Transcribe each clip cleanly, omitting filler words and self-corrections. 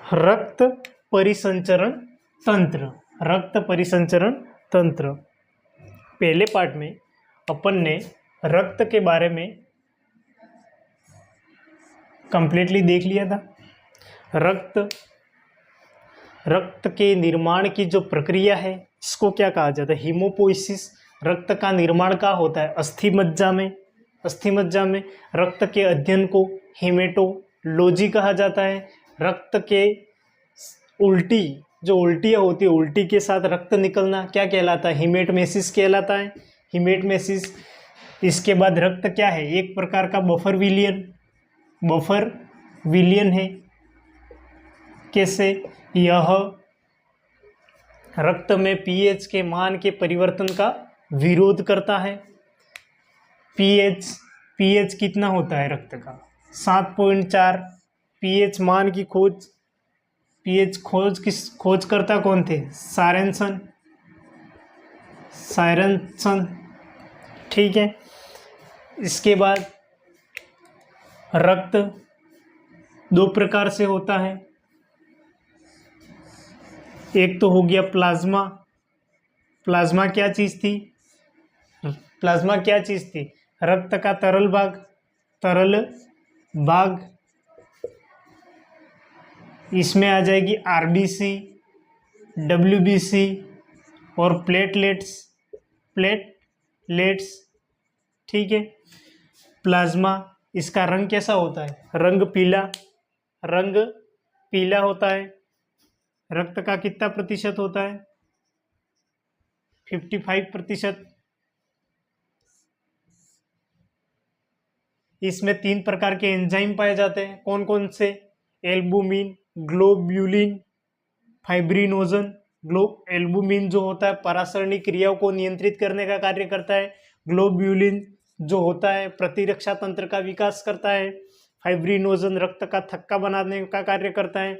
रक्त परिसंचरण तंत्र। रक्त परिसंचरण तंत्र, पहले पार्ट में अपन ने रक्त के बारे में कंप्लीटली देख लिया था। रक्त के निर्माण की जो प्रक्रिया है इसको क्या कहा जाता है? हीमोपोइसिस। रक्त का निर्माण कहाँ होता है? अस्थि मज्जा में। अस्थि मज्जा में। रक्त के अध्ययन को हेमेटोलॉजी कहा जाता है। रक्त के उल्टी, जो उल्टियाँ होती है, उल्टी के साथ रक्त निकलना क्या कहलाता है? हिमेटमेसिस कहलाता है। हिमेटमेसिस। इसके बाद रक्त क्या है? एक प्रकार का बफर विलियन है। कैसे? यह रक्त में पीएच के मान के परिवर्तन का विरोध करता है। पीएच कितना होता है रक्त का? 7.4। पीएच मान की खोज करता कौन थे? सायरनसन। ठीक है। इसके बाद रक्त दो प्रकार से होता है। एक तो हो गया प्लाज्मा। प्लाज्मा क्या चीज थी? रक्त का तरल भाग। इसमें आ जाएगी आरबीसी, डब्ल्यूबीसी और प्लेटलेट्स। ठीक है। प्लाज्मा, इसका रंग कैसा होता है? रंग पीला होता है। रक्त का कितना प्रतिशत होता है? 55%। इसमें 3 प्रकार के एंजाइम पाए जाते हैं। कौन कौन से? Albumin, globulin, fibrinogen. एल्बुमिन जो होता है परासरणी क्रियाओं को नियंत्रित करने का कार्य करता है। ग्लोब्यूलिन जो होता है प्रतिरक्षा तंत्र का विकास करता है। फाइब्रिनोजन रक्त का थक्का बनाने का कार्य करता है।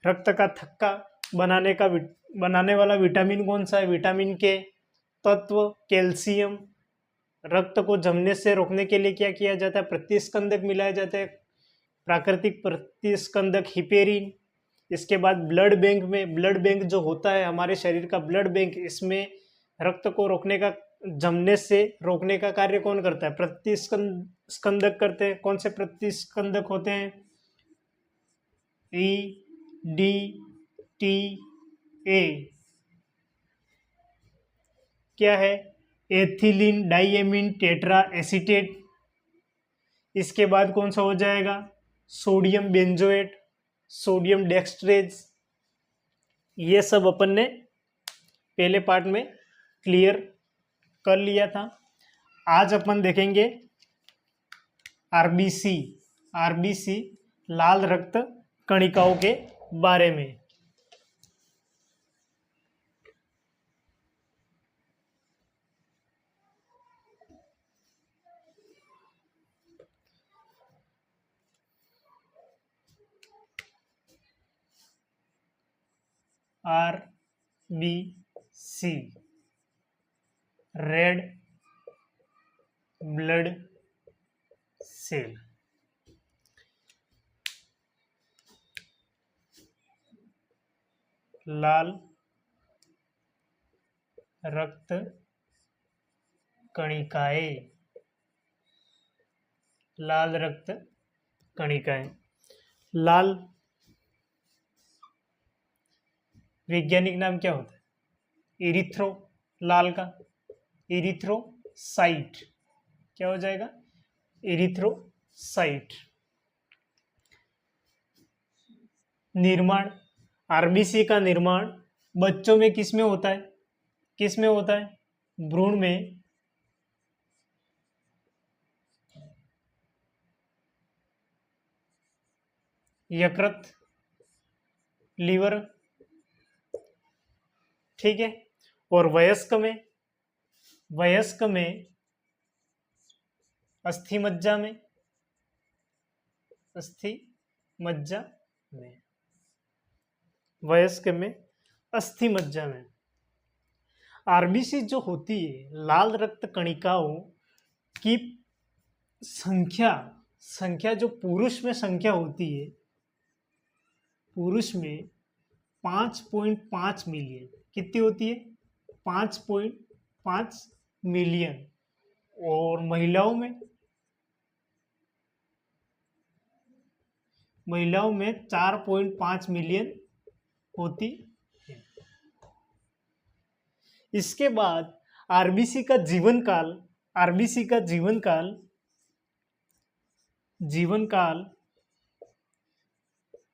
रक्त का थक्का बनाने वाला विटामिन कौन सा है? विटामिन के तत्व, कैल्शियम। रक्त को जमने से रोकने के लिए क्या किया जाता है? प्रतिस्कंदक मिलाया जाता है, प्राकृतिक प्रतिस्कंदक हिपेरिन। इसके बाद ब्लड बैंक जो होता है हमारे शरीर का ब्लड बैंक, इसमें रक्त को जमने से रोकने का कार्य कौन करता है? प्रतिस्कंदक करते हैं। कौन से प्रतिस्कंदक होते हैं? EDTA। क्या है? Ethylene diamine tetra acetate. इसके बाद कौन सा हो जाएगा? Sodium benzoate, sodium dextrose. ये सब अपन ने पहले पार्ट में क्लियर कर लिया था। आज अपन देखेंगे आरबीसी लाल रक्त कणिकाओं के बारे में। RBC red blood cell. लाल रक्त कणिकाएं। लाल रक्त कणिकाएं। लाल वैज्ञानिक नाम क्या होता है? इरिथ्रो। लाल का इरिथ्रोसाइट। क्या हो जाएगा? इरिथ्रोसाइट। निर्माण, आरबीसी का निर्माण बच्चों में किस में होता है? भ्रूण में। यकृत, लीवर। ठीक है। और वयस्क में अस्थि मज्जा में। वयस्क में अस्थि मज्जा में। आरबीसी जो होती है लाल रक्त कणिकाओं की संख्या जो पुरुष में संख्या होती है पुरुष में 5.5 मिलियन, कितनी होती है? 5.5 मिलियन। और महिलाओं में 4.5 मिलियन होती है। इसके बाद आरबीसी का जीवन काल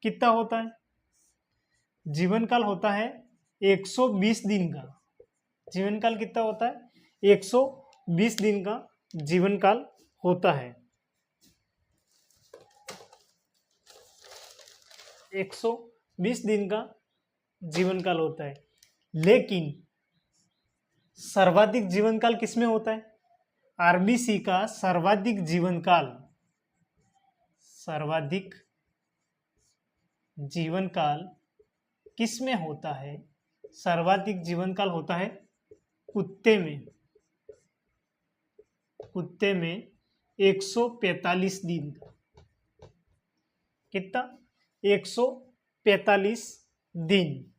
कितना होता है? जीवन काल होता है 120 दिन का। जीवन काल कितना होता है? 120 दिन का जीवन काल होता है। 120 दिन का जीवन काल होता है। लेकिन सर्वाधिक जीवन काल किसमें होता है? आरबीसी का सर्वाधिक जीवन काल किसमें होता है? सर्वाधिक जीवन काल होता है कुत्ते में 145 दिन का। कितना? 145 दिन।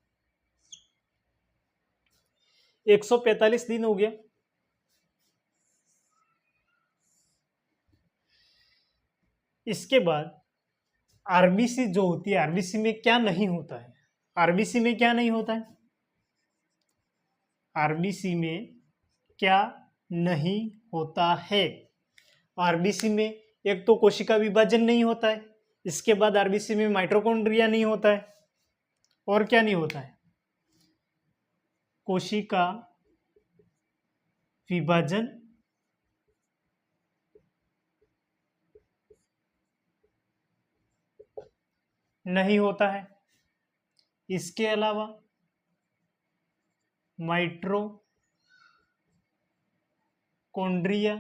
145 दिन हो गया। इसके बाद आरबीसी जो होती है, आरबीसी में क्या नहीं होता है? आरबीसी में क्या नहीं होता है? आरबीसी में क्या नहीं होता है? आरबीसी में एक तो कोशिका विभाजन नहीं होता है, इसके बाद आरबीसी में माइटोकॉन्ड्रिया नहीं होता है, और क्या नहीं होता है? कोशिका विभाजन नहीं होता है। इसके अलावा माइटोकॉन्ड्रिया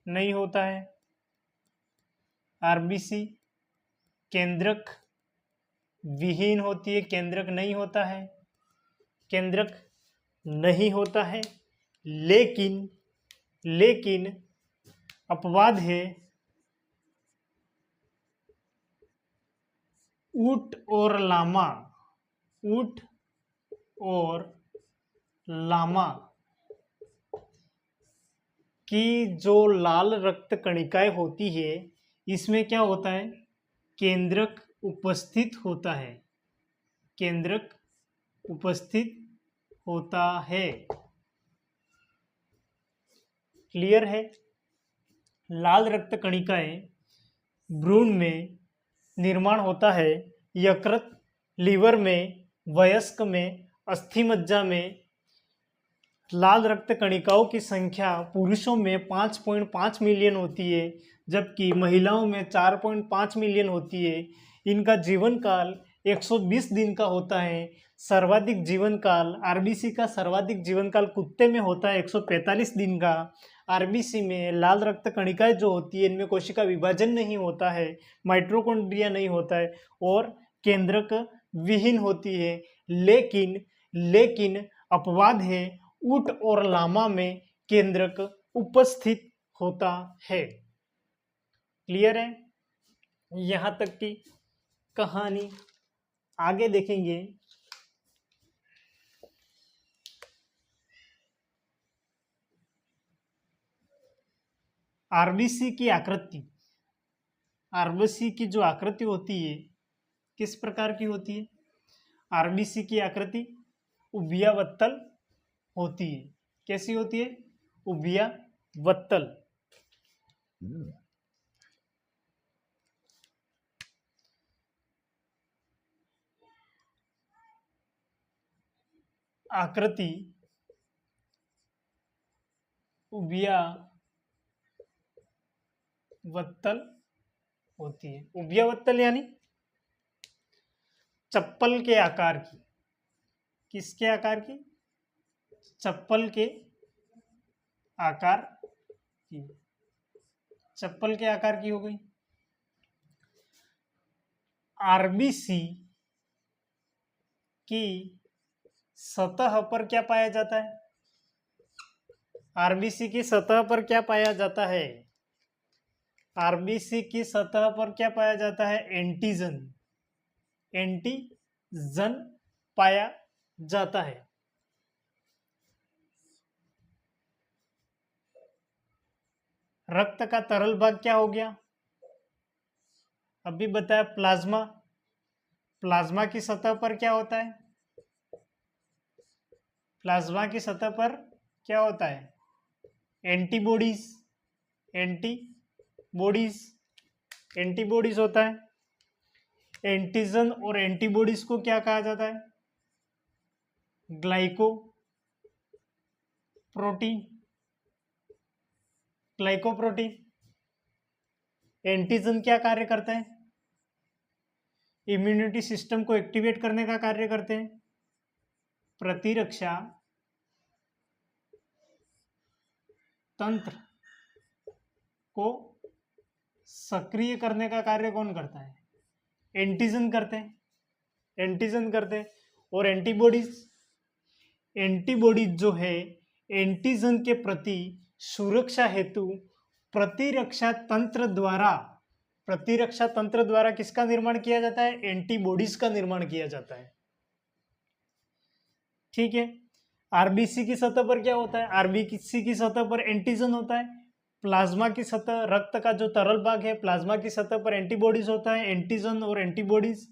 नहीं होता है। आरबीसी केंद्रक विहीन होती है, केंद्रक नहीं होता है, केंद्रक नहीं होता है। लेकिन अपवाद है, ऊंट और लामा की जो लाल रक्त कणिकाएं होती है, इसमें क्या होता है? केंद्रक उपस्थित होता है। केंद्रक उपस्थित होता है। क्लियर है? लाल रक्त कणिकाएं भ्रूण में निर्माण होता है, यकृत, लीवर में, वयस्क में, अस्थिमज्जा में। लाल रक्त कणिकाओं की संख्या पुरुषों में 5.5 मिलियन होती है, जबकि महिलाओं में 4.5 मिलियन होती है। इनका जीवन काल 120 दिन का होता है। सर्वाधिक जीवन काल आरबीसी का सर्वाधिक जीवन काल कुत्ते में होता है 145 दिन का। आरबीसी में लाल रक्त कणिकाएं जो होती है, इनमें कोशिका विभाजन नहीं होता है, माइटोकॉन्ड्रिया नहीं होता है, और केंद्रक विहीन होती है। लेकिन अपवाद है, ऊंट और लामा में केंद्रक उपस्थित होता है। क्लियर है? यहां तक की कहानी। आगे देखेंगे आरबीसी की आकृति। आरबीसी की जो आकृति होती है किस प्रकार की होती है? आरबीसी की आकृति उभयावत्तल होती है। कैसी होती है? उभयावत्तल। आकृति उभयावत्तल होती है। उभयावत्तल यानी चप्पल के आकार की। किसके आकार की? चप्पल के आकार की। चप्पल के आकार की हो गई। आरबीसी की सतह पर क्या पाया जाता है? आरबीसी की सतह पर क्या पाया जाता है? आरबीसी की सतह पर क्या पाया जाता है? एंटीजन, एंटीजन पाया जाता है। रक्त का तरल भाग क्या हो गया? अभी बताया प्लाज्मा। प्लाज्मा की सतह पर क्या होता है? प्लाज्मा की सतह पर क्या होता है? एंटीबॉडीज, एंटीबॉडीज, एंटीबॉडीज होता है। एंटीजन और एंटीबॉडीज को क्या कहा जाता है? Glyco protein, glycoprotein. एंटीजन क्या कार्य करता है? इम्यूनिटी सिस्टम को एक्टिवेट करने का कार्य करते हैं। प्रतिरक्षा तंत्र को सक्रिय करने का कार्य कौन करता है? एंटीजन करते हैं, एंटीजन करते हैं। और एंटीबॉडीज, एंटीबॉडीज जो है एंटीजन के प्रति सुरक्षा हेतु प्रतिरक्षा तंत्र द्वारा, प्रतिरक्षा तंत्र द्वारा किसका निर्माण किया जाता है? एंटीबॉडीज का निर्माण किया जाता है। ठीक है। आरबीसी की सतह पर क्या होता है? आरबीसी की सतह पर एंटीजन होता है। प्लाज्मा की सतह, रक्त का जो तरल भाग है, प्लाज्मा की सतह पर एंटीबॉडीज होता है। एंटीजन और एंटीबॉडीज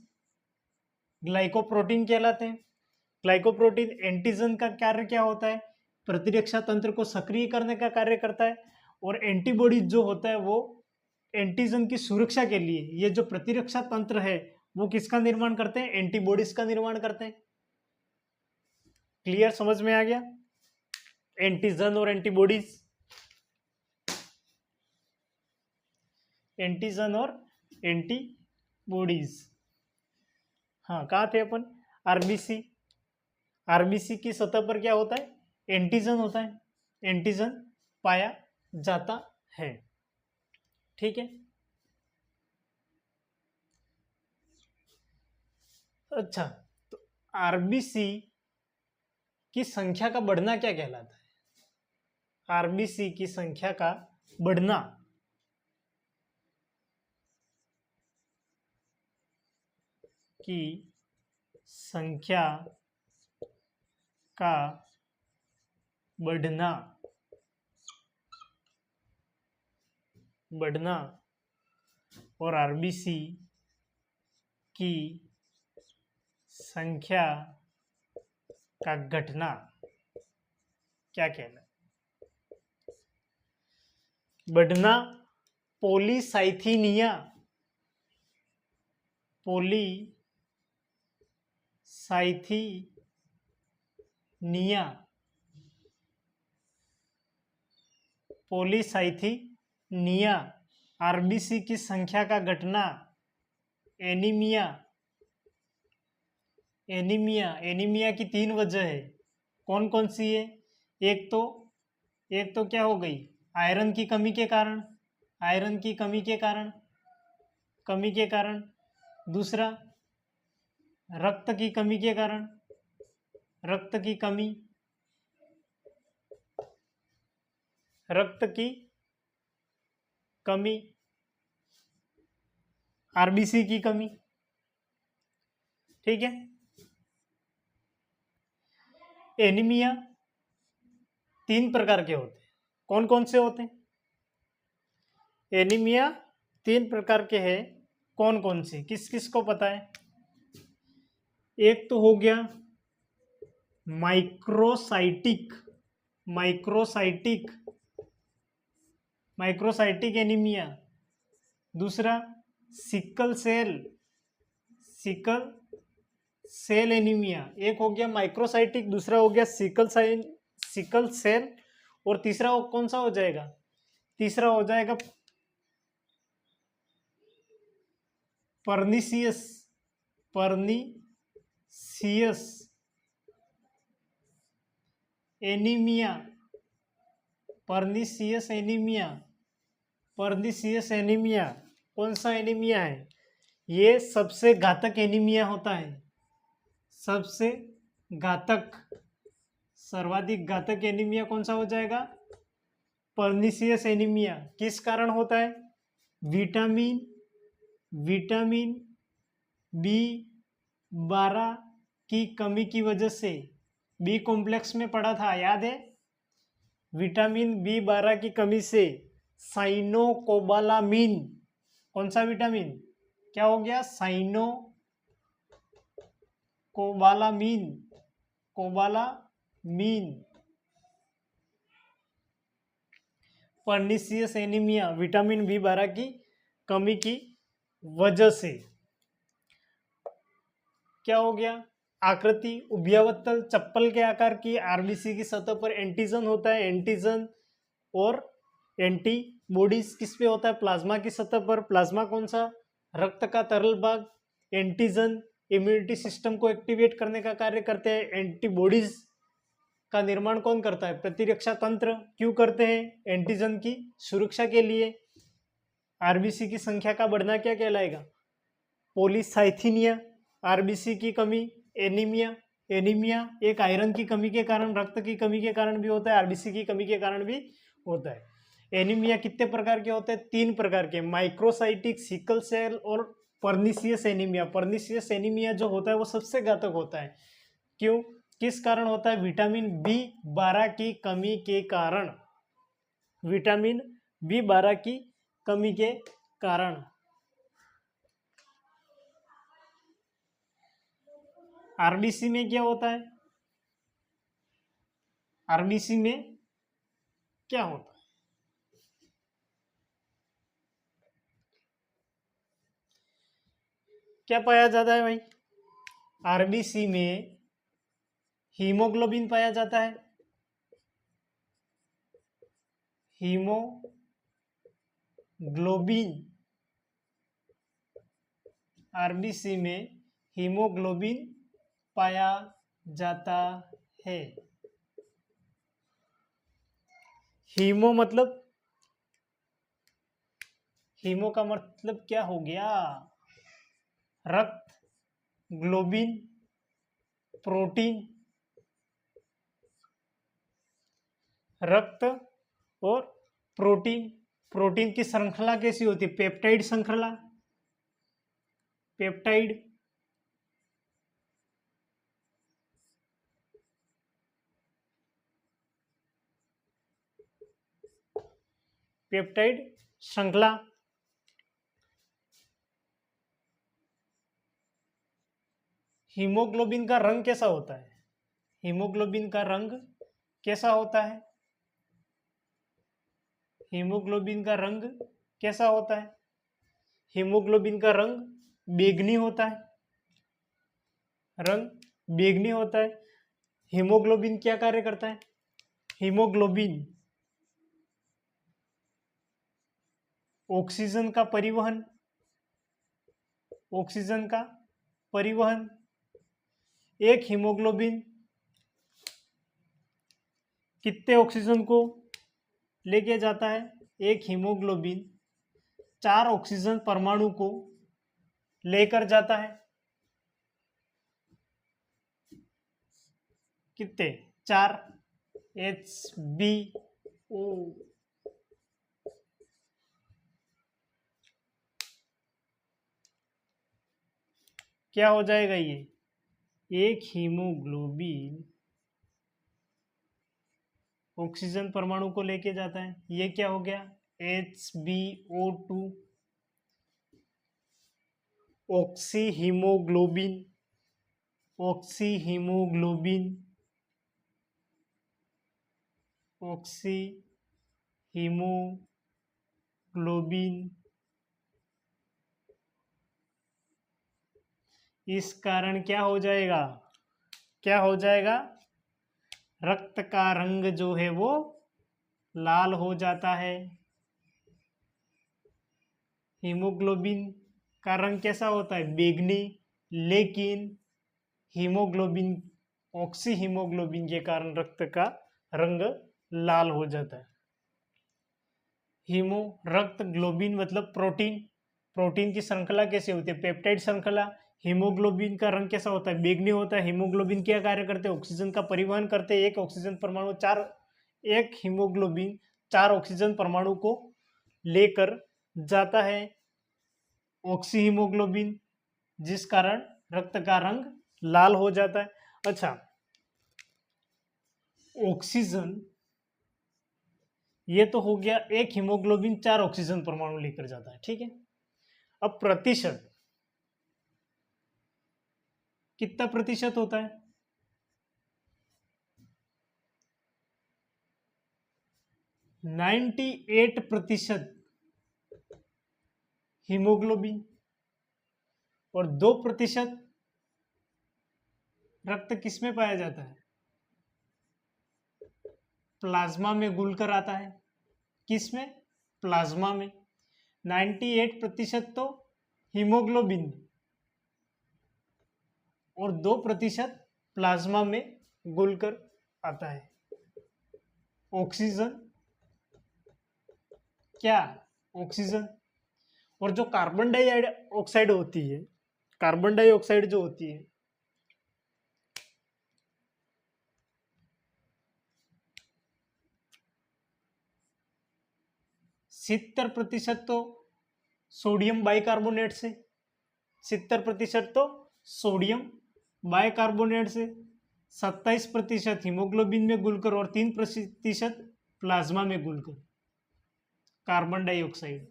ग्लाइकोप्रोटीन कहलाते हैं। ग्लाइकोप्रोटीन एंटीजन का कार्य क्या होता है? प्रतिरक्षा तंत्र को सक्रिय करने का कार्य करता है। और एंटीबॉडीज जो होता है वो एंटीजन की सुरक्षा के लिए, ये जो प्रतिरक्षा तंत्र है वो किसका निर्माण करते हैं? एंटीबॉडीज का निर्माण करते हैं। क्लियर, समझ में आ गया? एंटीजन और एंटीबॉडीज, एंटीजन और एंटीबॉडीज। हाँ, कहाँ थे अपन? आरबीसी। आरबीसी की सतह पर क्या होता है? एंटीजन होता है, एंटीजन पाया जाता है। ठीक है। अच्छा, तो आरबीसी की संख्या का बढ़ना क्या कहलाता है? आरबीसी की संख्या का बढ़ना की संख्या का बढ़ना, बढ़ना और आरबीसी की संख्या का घटना क्या कहना? बढ़ना पॉलीसाइथीनिया, पॉलीसाइथीनिया, पॉलीसाइथीनिया। आरबीसी की संख्या का घटना एनीमिया, एनीमिया। एनीमिया की 3 वजह है। कौन कौन सी है? एक तो क्या हो गई? आयरन की कमी के कारण, आयरन की कमी के कारण, कमी के कारण। दूसरा, रक्त की कमी के कारण, रक्त की कमी, रक्त की कमी, आरबीसी की कमी। ठीक है। एनीमिया 3 प्रकार के होते हैं। कौन कौन से होते हैं? एनीमिया 3 प्रकार के हैं। कौन कौन से, किस किस को पता है? एक तो हो गया माइक्रोसाइटिक, माइक्रोसाइटिक, माइक्रोसाइटिक एनीमिया। दूसरा sickle cell, sickle cell anaemia. एक हो गया माइक्रोसाइटिक, दूसरा हो गया सिकल सेल, और तीसरा कौन सा हो जाएगा? तीसरा हो जाएगा पर्निसियस, पर्निसियस एनीमिया, पर्निसियस एनीमिया, पर्निसियस एनीमिया। कौन सा एनीमिया है? ये सबसे घातक एनीमिया होता है, सबसे घातक, सर्वाधिक घातक एनीमिया कौन सा हो जाएगा? पर्निसियस एनीमिया। किस कारण होता है? विटामिन विटामिन B12 की कमी की वजह से, बी कॉम्प्लेक्स में पढ़ा था याद है, विटामिन B12 की कमी से साइनोकोबालामिन, कौन सा विटामिन, क्या हो गया, cyanocobalamin, cobalamin, pernicious anaemia, vitamin B12 की कमी की वजह से क्या हो गया, आकृति उभयावतल चप्पल के आकार की आरबीसी की सतह पर एंटीजन होता है, एंटीजन और एंटीबॉडीज किस पे होता है, प्लाज्मा की सतह पर, प्लाज्मा कौन सा, रक्त का तरल भाग, एंटीजन इम्यूनिटी सिस्टम को एक्टिवेट करने का कार्य करते हैं, एंटीबॉडीज का निर्माण कौन करता है, प्रतिरक्षा तंत्र, क्यों करते हैं, एंटीजन की सुरक्षा के लिए। आरबीसी की संख्या का बढ़ना क्या कहलाएगा, पॉलीसाइथीनिया, आरबीसी की कमी, एनीमिया, एनीमिया एक आयरन की कमी के कारण, रक्त की कमी के कारण भी होता है, आरबीसी की कमी के कारण भी होता है। एनीमिया कितने प्रकार के होते हैं, 3 प्रकार के, माइक्रोसाइटिक, सिकल सेल और पर्निशियस एनीमिया। पर्निशियस एनीमिया जो होता है वो सबसे घातक होता है, क्यों, किस कारण होता है, विटामिन B12 की कमी के कारण, विटामिन B12 की कमी के कारण। आरबीसी में क्या होता है, आरबीसी में क्या होता है, क्या पाया जाता है भाई, आरबीसी में हीमोग्लोबिन पाया जाता है, हीमोग्लोबिन, आरबीसी में हीमोग्लोबिन पाया जाता है। हीमो मतलब, हीमो का मतलब क्या हो गया, रक्त, ग्लोबिन, प्रोटीन, रक्त और प्रोटीन। प्रोटीन की श्रृंखला कैसी होती है, पेप्टाइड श्रृंखला, पेप्टाइड, पेप्टाइड श्रृंखला। हीमोग्लोबिन का रंग कैसा होता है, हीमोग्लोबिन का रंग कैसा होता है, हीमोग्लोबिन का रंग कैसा होता है, हीमोग्लोबिन का रंग बैंगनी होता है, रंग बैंगनी होता है। हीमोग्लोबिन क्या कार्य करता है, हीमोग्लोबिन ऑक्सीजन का परिवहन, ऑक्सीजन का परिवहन। एक हीमोग्लोबिन कितने ऑक्सीजन को लेके जाता है, एक हीमोग्लोबिन 4 ऑक्सीजन परमाणु को लेकर जाता है, कितने, 4, HBO, क्या हो जाएगा ये, एक हीमोग्लोबिन ऑक्सीजन परमाणु को लेके जाता है, ये क्या हो गया, HBO2, oxy haemoglobin, oxy haemoglobin, oxy haemoglobin. इस कारण क्या हो जाएगा, क्या हो जाएगा, रक्त का रंग जो है वो लाल हो जाता है। हीमोग्लोबिन का रंग कैसा होता है, बैंगनी, लेकिन हीमोग्लोबिन, ऑक्सी हीमोग्लोबिन के कारण रक्त का रंग लाल हो जाता है। हीमो, रक्त, ग्लोबिन मतलब प्रोटीन, प्रोटीन की श्रृंखला कैसे होती है, पेप्टाइड श्रृंखला। हीमोग्लोबिन का रंग कैसा होता है, बैंगनी होता है। हीमोग्लोबिन क्या कार्य करते हैं, ऑक्सीजन का परिवहन करते हैं। एक ऑक्सीजन परमाणु 4, एक हीमोग्लोबिन 4 ऑक्सीजन परमाणु को लेकर जाता है ऑक्सी हीमोग्लोबिन, जिस कारण रक्त का रंग लाल हो जाता है। अच्छा, ऑक्सीजन, ये तो हो गया एक हीमोग्लोबिन 4 ऑक्सीजन परमाणु लेकर जाता है, ठीक है। अब प्रतिशत, कितना प्रतिशत होता है? 98% हीमोग्लोबिन और 2% रक्त किसमें पाया जाता है? प्लाज्मा में घुलकर आता है। किसमें? प्लाज्मा में। 98% तो हीमोग्लोबिन और 2% प्लाज्मा में घुलकर आता है। ऑक्सीजन, क्या? ऑक्सीजन। और जो कार्बन डाइऑक्साइड होती है, कार्बन डाइऑक्साइड जो होती है, सत्तर प्रतिशत तो सोडियम बाइकार्बोनेट से, 70% तो सोडियम बाइकार्बोनेट से, 27% हीमोग्लोबिन में घुलकर और 3% प्लाज्मा में घुलकर कार्बन डाइऑक्साइड।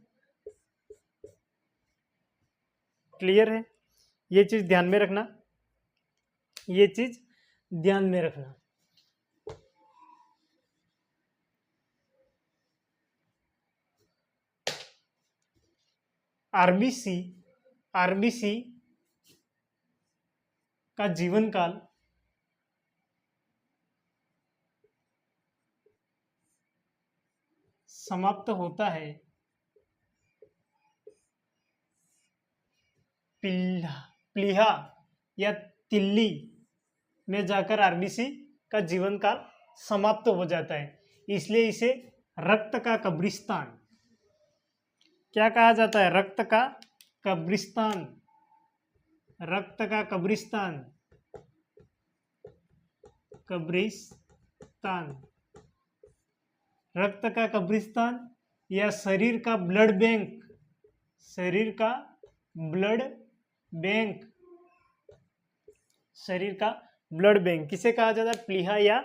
क्लियर है? ये चीज ध्यान में रखना, ये चीज ध्यान में रखना। आरबीसी, आरबीसी का जीवन काल समाप्त होता है प्लीहा या तिल्ली में जाकर आरबीसी का जीवन काल समाप्त हो जाता है, इसलिए इसे रक्त का कब्रिस्तान क्या कहा जाता है? रक्त का कब्रिस्तान, रक्त का कब्रिस्तान, कब्रिस्तान, रक्त का कब्रिस्तान या शरीर का ब्लड बैंक, शरीर का ब्लड बैंक, शरीर का ब्लड बैंक किसे कहा जाता है? प्लीहा या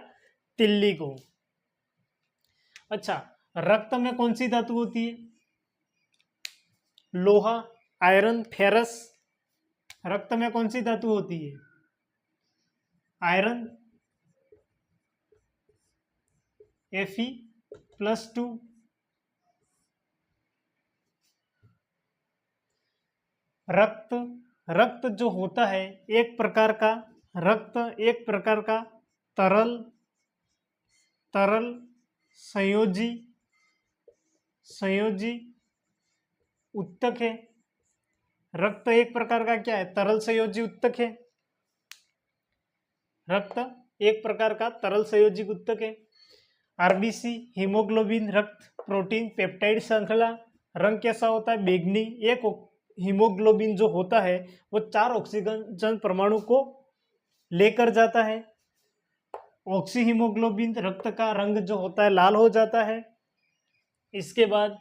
तिल्ली को। अच्छा, रक्त में कौन सी धातु होती है? लोहा, आयरन, फेरस। रक्त में कौन सी धातु होती है? Iron, Fe+2। रक्त, रक्त जो होता है एक प्रकार का, रक्त एक प्रकार का तरल, तरल संयोजी, संयोजी उत्तक है। रक्त एक प्रकार का क्या है? तरल संयोजी उत्तक है। रक्त एक प्रकार का तरल संयोजी उत्तक है। आरबीसी, हीमोग्लोबिन, रक्त, प्रोटीन, पेप्टाइड श्रृंखला। रंग कैसा होता है? बैंगनी। एक हीमोग्लोबिन जो होता है वो 4 ऑक्सीजन परमाणु को लेकर जाता है। ऑक्सी हीमोग्लोबिन रक्त का रंग जो होता है लाल हो जाता है। इसके बाद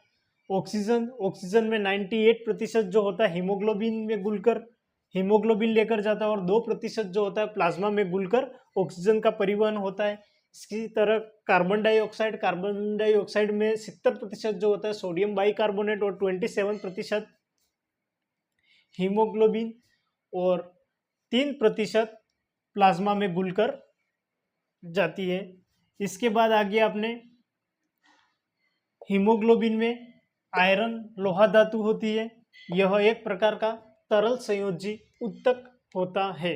ऑक्सीजन, ऑक्सीजन में 98% जो होता है हीमोग्लोबिन में घुलकर हीमोग्लोबिन लेकर जाता है और 2% जो होता है प्लाज्मा में घुलकर ऑक्सीजन का परिवहन होता है। इसकी तरह कार्बन डाइऑक्साइड, कार्बन डाइऑक्साइड में 70% जो होता है सोडियम बाइकार्बोनेट और 27% हीमोग्लोबिन और 3% प्लाज्मा में घुलकर जाती है। इसके बाद आगे आपने हीमोग्लोबिन में आयरन, लोहा धातु होती है। यह एक प्रकार का तरल संयोजी उत्तक होता है।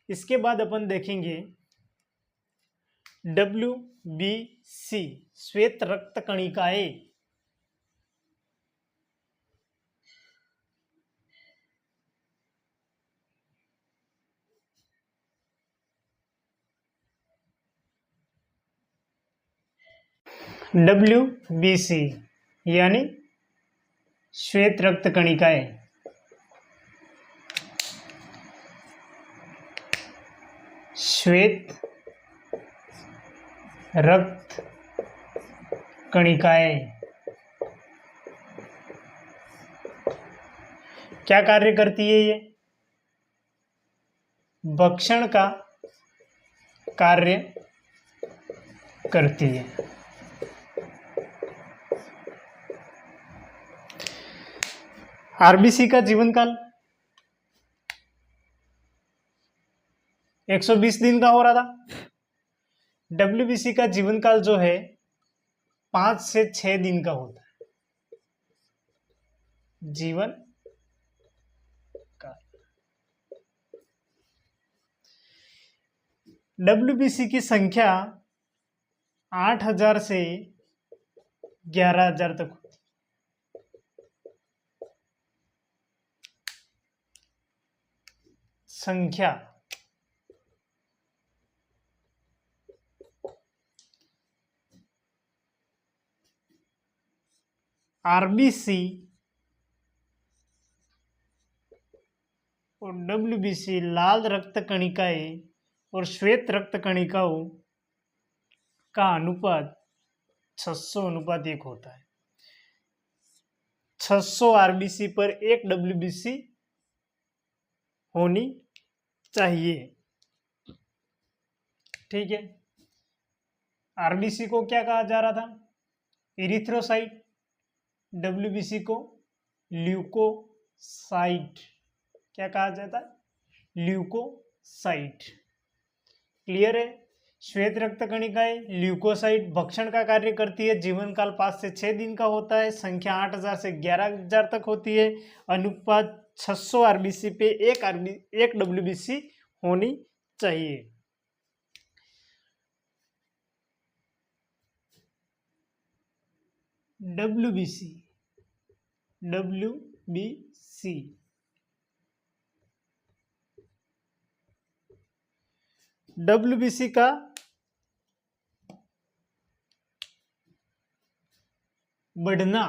इसके बाद अपन देखेंगे WBC, श्वेत रक्त कणिकाएं। WBC यानी श्वेत रक्त कणिकाएं। श्वेत रक्त कणिकाएं क्या कार्य करती है ये? भक्षण का कार्य करती है। आरबीसी का जीवन काल 120 दिन का हो रहा था। डब्ल्यूबीसी का जीवन काल जो है 5 से 6 दिन का होता है। जीवन काल। डब्ल्यूबीसी की संख्या 8,000 से 11,000 तक होती है। संख्या आरबीसी और डब्ल्यूबीसी लाल रक्त कणिकाएं और श्वेत रक्त कणिकाओं का अनुपात 600:1 होता है। 600 आरबीसी पर 1 डब्ल्यूबीसी होनी चाहिए। ठीक है। आरबीसी को क्या कहा जा रहा था? इरिथ्रोसाइट। डब्ल्यूबीसी को ल्यूकोसाइट। क्या कहा जाता है? ल्यूकोसाइट। क्लियर है? श्वेत रक्त कणिकाएं ल्यूकोसाइट भक्षण का कार्य करती है। जीवन काल 5 से 6 दिन का होता है। संख्या 8,000 से 11,000 तक होती है। अनुपात 600 आरबीसी पे 1 डब्ल्यूबीसी होनी चाहिए। डब्ल्यूबीसी डब्ल्यूबीसी डब्ल्यूबीसी का बढ़ना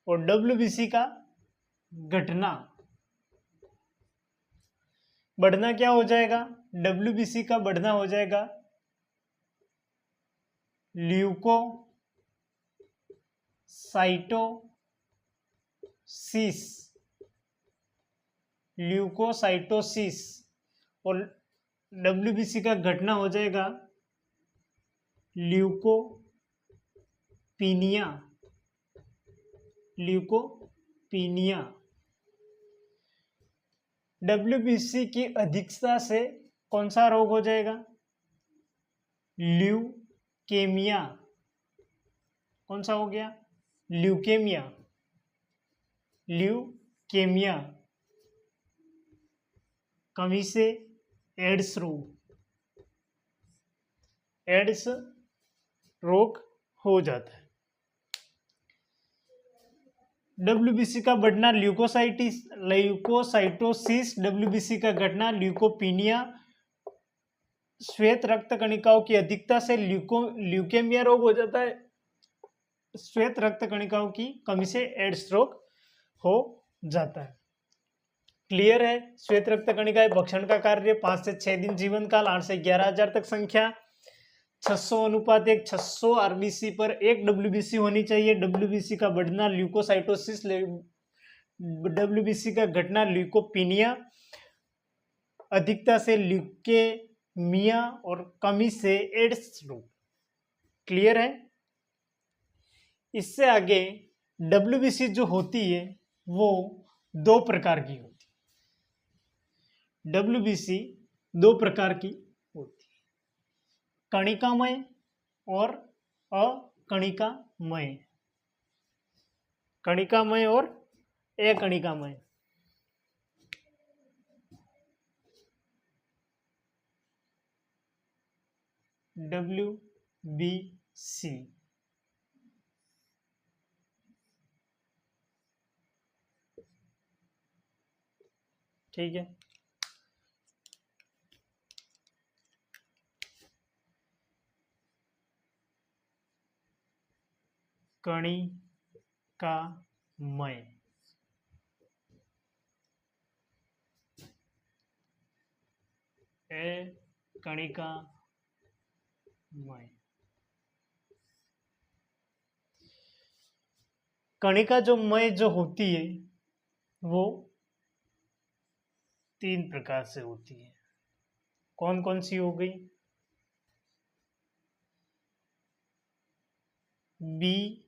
और डब्ल्यूबीसी का घटना। बढ़ना क्या हो जाएगा? डब्ल्यूबीसी का बढ़ना हो जाएगा ल्यूकोसाइटोसिस और डब्ल्यूबीसी का घटना हो जाएगा ल्यूकोपीनिया। डब्ल्यूबीसी की अधिकता से कौन सा रोग हो जाएगा? ल्यूकेमिया। कौन सा हो गया? ल्यूकेमिया। कमी से एड्स रोग हो जाता है। डब्ल्यूबीसी का बढ़ना ल्यूकोसाइटोसिस, डब्ल्यूबीसी का घटना ल्यूकोपीनिया, श्वेत रक्त कणिकाओं की अधिकता से ल्यूकेमिया रोग हो जाता है। श्वेत रक्त कणिकाओं की कमी से एड्स रोग हो जाता है। क्लियर है? श्वेत रक्त कणिकाएं भक्षण का कार्य 5 से 6 दिन जीवन काल 8 से 11,000 तक संख्या 600:1 600 आरबीसी पर 1 डब्ल्यूबीसी होनी चाहिए। डब्ल्यूबीसी का बढ़ना ल्यूकोसाइटोसिस, डब्ल्यूबीसी का घटना ल्यूकोपीनिया, अधिकता से ल्यूकेमिया और कमी से एड्स रोग। क्लियर है? इससे आगे डब्ल्यूबीसी जो होती है वो 2 प्रकार की होती है। डब्ल्यूबीसी 2 प्रकार की होती है, कणिकामय और अकणिकामय। कणिकामय और अकणिकामय। डब्ल्यूबीसी ठीक है। कणिकामय कणिकामय। कणिका जो मय जो होती है वो 3 प्रकार से होती है। कौन कौन सी हो गई? B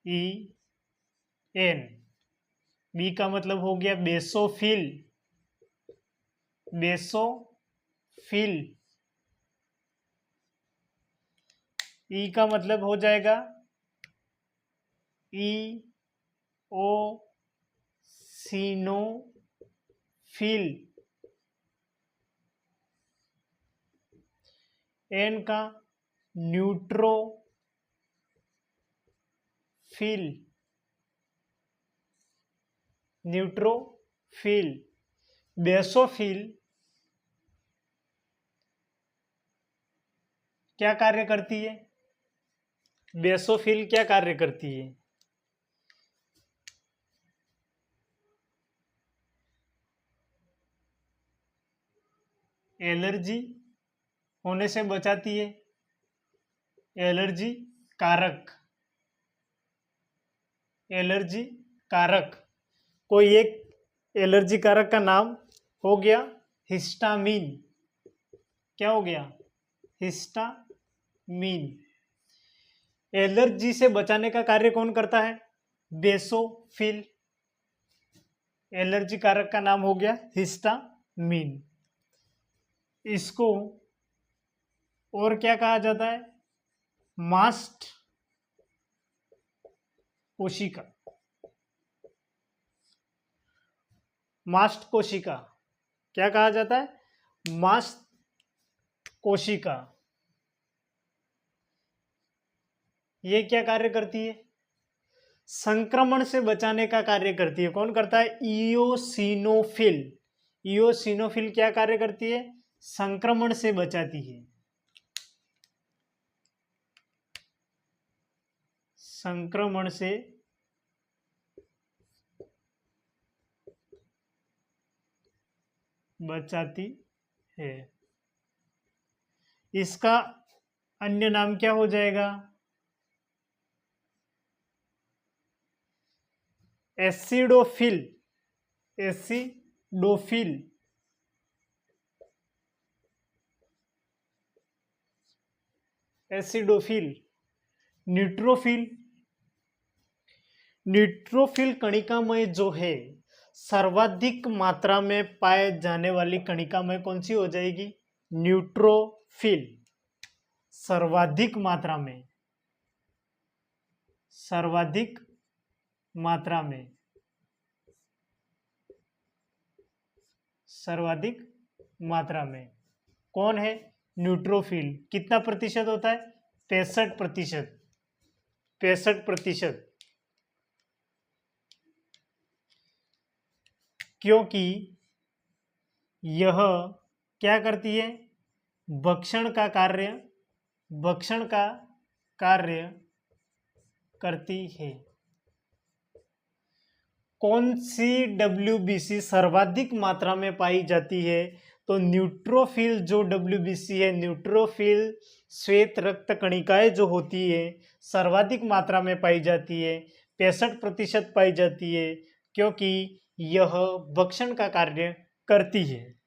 E N. बी का मतलब हो गया बेसोफिल, बेसोफिल। ई का मतलब हो जाएगा ई ओ सिनोफिल। एन का न्यूट्रोफिल, न्यूट्रोफिल। बेसोफिल क्या कार्य करती है? बेसोफिल क्या कार्य करती है? एलर्जी होने से बचाती है, एलर्जी कारक, एलर्जी कारक। कोई एक एलर्जी कारक का नाम हो गया हिस्टामिन। क्या हो गया? हिस्टामिन। एलर्जी से बचाने का कार्य कौन करता है? बेसोफिल। एलर्जी कारक का नाम हो गया हिस्टामिन। इसको और क्या कहा जाता है? मास्ट कोशिका, मास्ट कोशिका। क्या कहा जाता है? मास्ट कोशिका। ये क्या कार्य करती है? संक्रमण से बचाने का कार्य करती है। कौन करता है? इयोसिनोफिल। इयोसिनोफिल क्या कार्य करती है? संक्रमण से बचाती है, संक्रमण से बचाती है। इसका अन्य नाम क्या हो जाएगा? Acidophil, acidophil. Acidophil. Neutrophil. Neutrophil कणिकामय जो है सर्वाधिक मात्रा में पाए जाने वाली कणिकामय कौन सी हो जाएगी? न्यूट्रोफिल। सर्वाधिक मात्रा में, सर्वाधिक मात्रा में, सर्वाधिक मात्रा में कौन है? न्यूट्रोफिल। कितना प्रतिशत होता है? 65%। 65%। क्योंकि यह क्या करती है? भक्षण का कार्य, भक्षण का कार्य करती है। कौन सी डब्ल्यूबीसी सर्वाधिक मात्रा में पाई जाती है? तो न्यूट्रोफिल जो डब्ल्यूबीसी है, न्यूट्रोफिल श्वेत रक्त कणिकाएं जो होती है सर्वाधिक मात्रा में पाई जाती है, 65% पाई जाती है, क्योंकि यह भक्षण का कार्य करती है।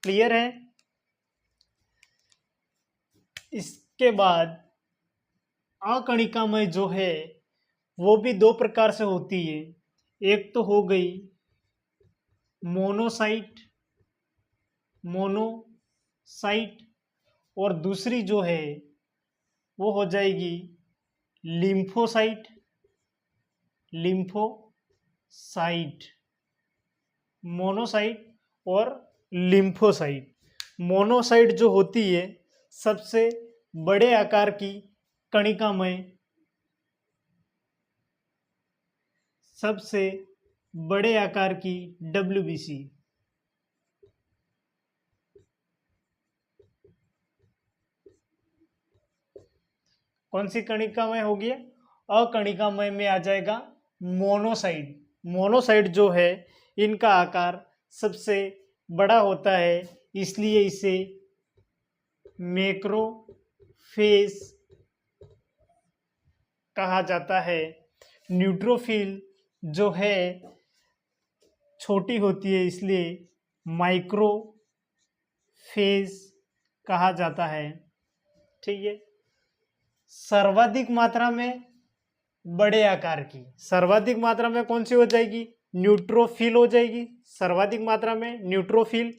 क्लियर है? इसके बाद अकणिकामय जो है वो भी 2 प्रकार से होती है। एक तो हो गई मोनोसाइट, मोनोसाइट, और दूसरी जो है वो हो जाएगी लिम्फोसाइट, लिम्फोसाइट। मोनोसाइट और लिम्फोसाइट। मोनोसाइट जो होती है सबसे बड़े आकार की कणिकामय, सबसे बड़े आकार की डब्ल्यूबीसी। कौन सी कणिकामय होगी? अकणिकामय में आ जाएगा मोनोसाइट। मोनोसाइट जो है इनका आकार सबसे बड़ा होता है, इसलिए इसे मैक्रोफेज कहा जाता है। न्यूट्रोफिल जो है छोटी होती है, इसलिए माइक्रोफेज कहा जाता है। ठीक है। सर्वाधिक मात्रा में बड़े आकार की, सर्वाधिक मात्रा में कौन सी हो जाएगी? न्यूट्रोफिल हो जाएगी। सर्वाधिक मात्रा में न्यूट्रोफिल,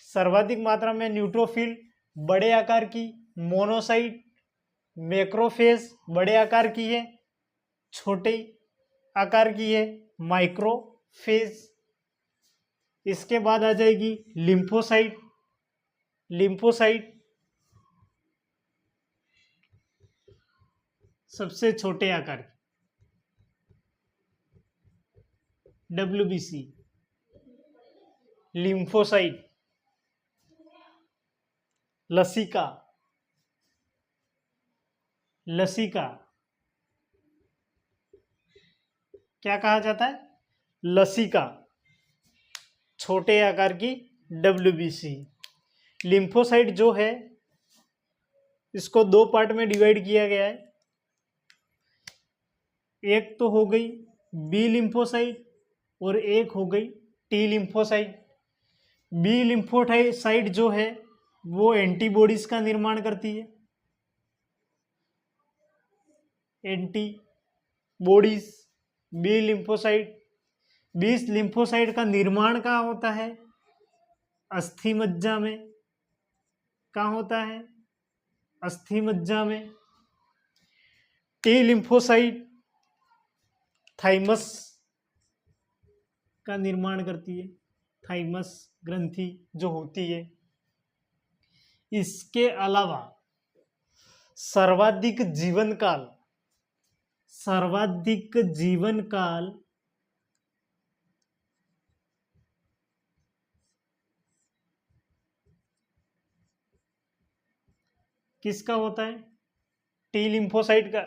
सर्वाधिक मात्रा में न्यूट्रोफिल बड़े आकार की। मोनोसाइट, मैक्रोफेज बड़े आकार की है, छोटे आकार की है माइक्रोफेज। इसके बाद आ जाएगी लिम्फोसाइट। लिम्फोसाइट सबसे छोटे आकार की, WBC। लिम्फोसाइट, लसिका, लसिका क्या कहा जाता है? लसिका, छोटे आकार की WBC। लिम्फोसाइट जो है इसको दो पार्ट में डिवाइड किया गया है। एक तो हो गई बी लिम्फोसाइट और एक हो गई टी लिम्फोसाइट। बी लिम्फोसाइट जो है वो एंटीबॉडीज का निर्माण करती है, antibodies. B lymphocyte, B lymphocyte का निर्माण कहाँ होता है? अस्थि मज्जा में। कहाँ होता है? अस्थि मज्जा में। टी लिम्फोसाइट थाइमस का निर्माण करती है, थाइमस ग्रंथि जो होती है। इसके अलावा सर्वाधिक जीवन काल, सर्वाधिक जीवन काल किसका होता है? टी लिम्फोसाइट का।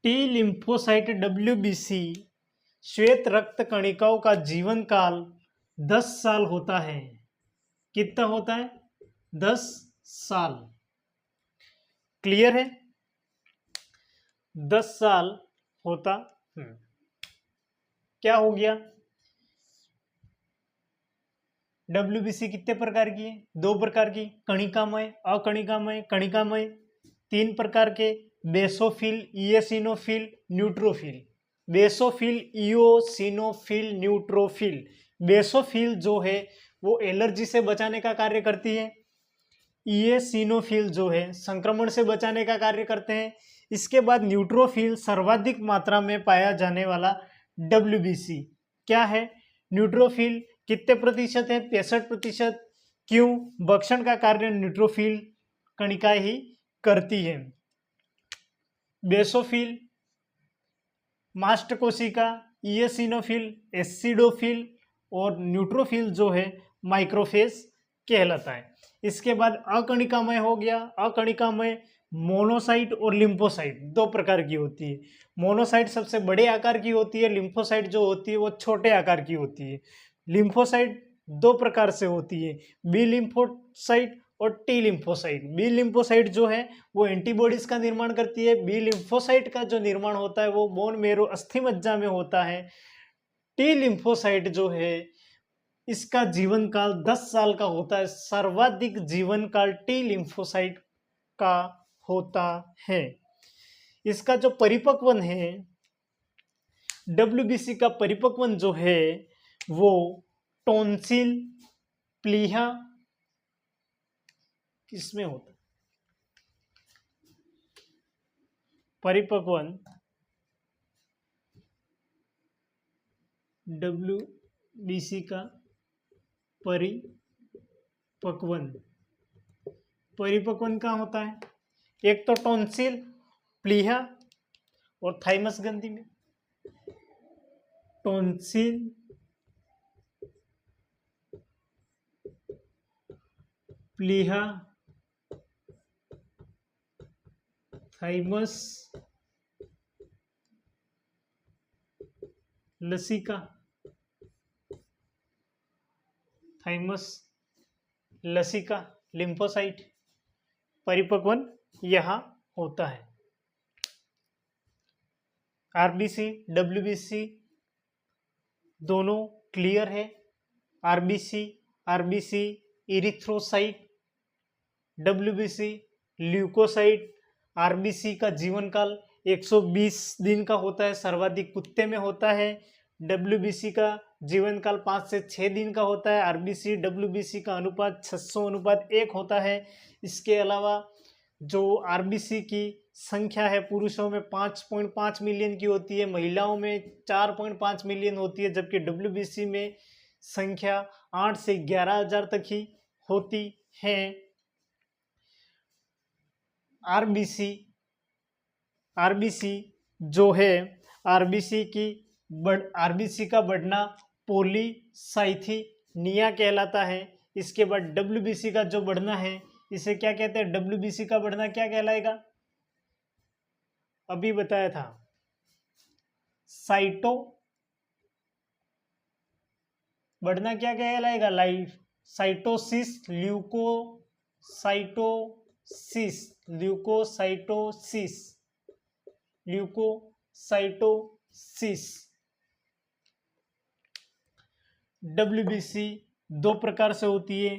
टी लिम्फोसाइट WBC श्वेत रक्त कणिकाओं का जीवन काल 10 साल होता है। कितना होता है? 10 साल। क्लियर है? 10 साल होता। क्या हो गया? WBC कितने प्रकार की है? 2 प्रकार की, कणिकामय, अकणिकामय। कणिकामय 3 प्रकार के, basophil, eosinophil, neutrophil. Basophil, eosinophil, neutrophil. Basophil जो है वो एलर्जी से बचाने का कार्य करती है। इओसिनोफिल जो है संक्रमण से बचाने का कार्य करते हैं। इसके बाद न्यूट्रोफिल सर्वाधिक मात्रा में पाया जाने वाला WBC क्या है? न्यूट्रोफिल कितने प्रतिशत है? 65%। क्यों? भक्षण का कार्य न्यूट्रोफिल कणिका ही करती है। बेसोफिल मास्ट कोशिका, इओसिनोफिल एसिडोफिल और न्यूट्रोफिल जो है माइक्रोफेज कहलाता है। इसके बाद अकणिकामय हो गया। अकणिकामय मोनोसाइट और लिम्फोसाइट 2 प्रकार की होती है। मोनोसाइट सबसे बड़े आकार की होती है, लिम्फोसाइट जो होती है वो छोटे आकार की होती है। लिम्फोसाइट 2 प्रकार से होती है, बी लिम्फोसाइट और टी लिम्फोसाइट। बी लिम्फोसाइट जो है वो एंटीबॉडीज का निर्माण करती है। बी लिम्फोसाइट का जो निर्माण होता है वो बोन मेरो अस्थि मज्जा में होता है। टी लिम्फोसाइट जो है इसका जीवन काल 10 साल का होता है। सर्वाधिक जीवन काल टी लिम्फोसाइट का होता है। इसका जो परिपक्वन है, WBC का परिपक्वन जो है वो टॉन्सिल, प्लीहा किसमें होता है? परिपक्वन WBC का परिपक्वन कहाँ होता है? एक तो टॉन्सिल, प्लीहा और थाइमस ग्रंथि में। टॉन्सिल, प्लीहा, थाइमस, लसिका। थाइमस, लसिका, लिम्फोसाइट परिपक्वन यहाँ होता है। आरबीसी डब्ल्यूबीसी दोनों क्लियर है। RBC RBC erythrocyte, WBC leucocyte. आरबीसी का जीवन काल 120 दिन का होता है, सर्वाधिक कुत्ते में होता है। डब्ल्यूबीसी का जीवन काल 5 से 6 दिन का होता है। आरबीसी डब्ल्यूबीसी का अनुपात 600:1 होता है। इसके अलावा जो आरबीसी की संख्या है पुरुषों में 5.5 मिलियन की होती है, महिलाओं में 4.5 मिलियन होती है, जबकि डब्ल्यूबीसी में संख्या 8 से 11,000 तक ही होती है। आरबीसी आरबीसी जो है, आरबीसी का बढ़ना पॉलीसाइथीनिया कहलाता है। इसके बाद डब्ल्यूबीसी का जो बढ़ना है इसे क्या कहते हैं? डब्ल्यूबीसी का बढ़ना क्या कहलाएगा? अभी बताया था, बढ़ना क्या कहलाएगा? Cytosis, leukocytosis. डब्ल्यूबीसी दो प्रकार से होती है,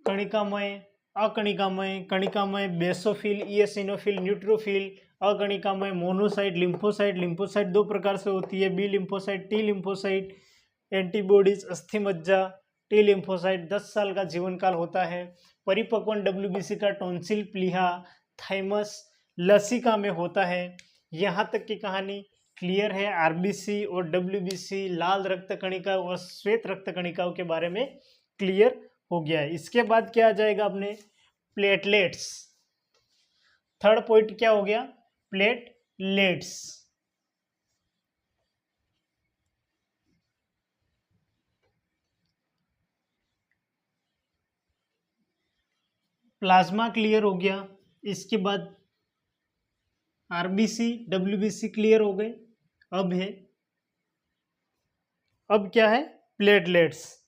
कणिकामय, अकणिकामय। कणिकामय बेसोफिल, इयोसिनोफिल, न्यूट्रोफिल। अकणिकामय मोनोसाइट, लिम्फोसाइट। लिम्फोसाइट दो प्रकार से होती है, B lymphocyte, T lymphocyte. Antibodies अस्थि मज्जा। टी लिम्फोसाइट 10 साल का जीवन काल होता है। परिपक्व डब्ल्यूबीसी का टॉन्सिल, प्लीहा, थाइमस, लसिका में होता है। यहाँ तक की कहानी क्लियर है। आरबीसी और डब्ल्यूबीसी, लाल रक्त कणिका और श्वेत रक्त कणिकाओं के बारे में क्लियर हो गया है। इसके बाद क्या आ जाएगा अपने? प्लेटलेट्स। थर्ड पॉइंट क्या हो गया? प्लेटलेट्स। प्लाज्मा क्लियर हो गया। इसके बाद आरबीसी डब्ल्यूबीसी क्लियर हो गए। अब क्या है? प्लेटलेट्स।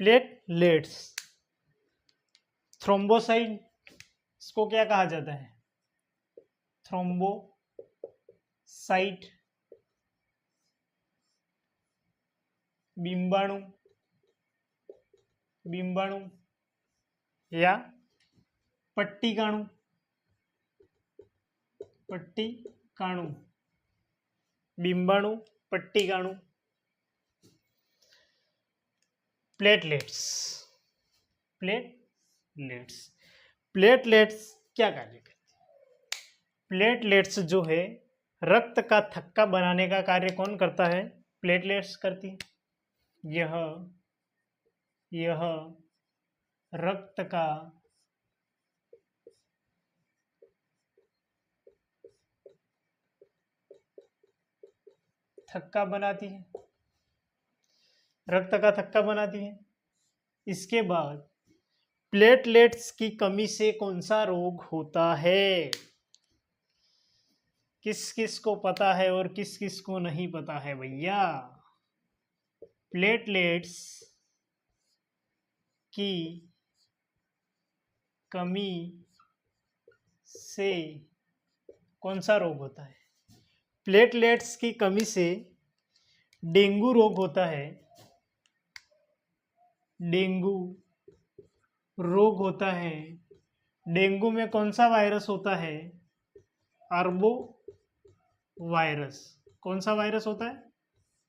प्लेटलेट्स, थ्रोम्बोसाइट, इसको क्या कहा जाता है? थ्रोम्बोसाइट, बिंबाणु या पट्टिकाणु, बिंबाणु, पट्टिकाणु। प्लेटलेट्स क्या कार्य करते हैं? प्लेटलेट्स जो है, रक्त का थक्का बनाने का कार्य कौन करता है? प्लेटलेट्स करती है। यह रक्त का थक्का बनाती है। इसके बाद प्लेटलेट्स की कमी से कौन सा रोग होता है? किस किस को पता है और किस किस को नहीं पता है भैया? प्लेटलेट्स की कमी से कौन सा रोग होता है? प्लेटलेट्स की कमी से डेंगू रोग होता है। डेंगू रोग होता है। डेंगू में कौन सा वायरस होता है? अरबो वायरस। कौन सा वायरस होता है?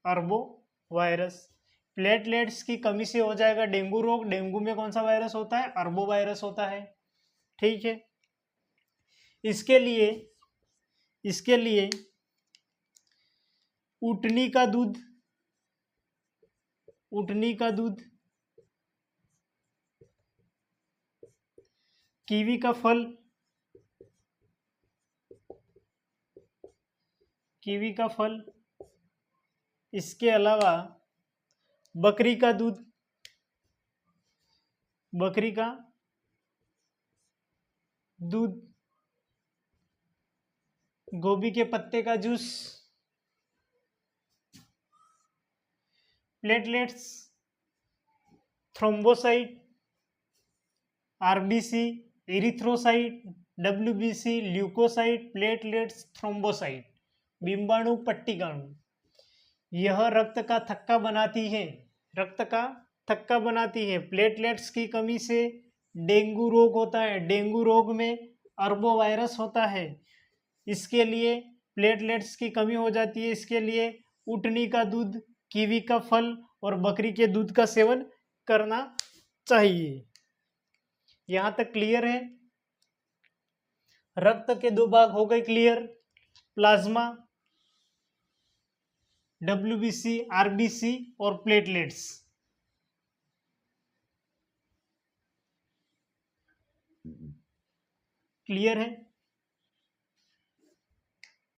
अरबो वायरस। प्लेटलेट्स की कमी से हो जाएगा डेंगू रोग। डेंगू में कौन सा वायरस होता है? अरबो वायरस होता है। ठीक है। इसके लिए ऊँटनी का दूध, कीवी का फल, इसके अलावा बकरी का दूध, गोभी के पत्ते का juice, platelets, thrombocyte, RBC, erythrocyte, WBC, leukocyte, platelets, thrombocyte, बिंबाणु पट्टिकाणु। यह रक्त का थक्का बनाती है, रक्त का थक्का बनाती है। प्लेटलेट्स की कमी से डेंगू रोग होता है, डेंगू रोग में अरबो वायरस होता है, इसके लिए प्लेटलेट्स की कमी हो जाती है। इसके लिए ऊँटनी का दूध, कीवी का फल और बकरी के दूध का सेवन करना चाहिए। यहाँ तक क्लियर है? रक्त के दो भाग हो गए क्लियर, प्लाज्मा, डब्ल्यूबीसी, आरबीसी और प्लेटलेट्स। क्लियर है?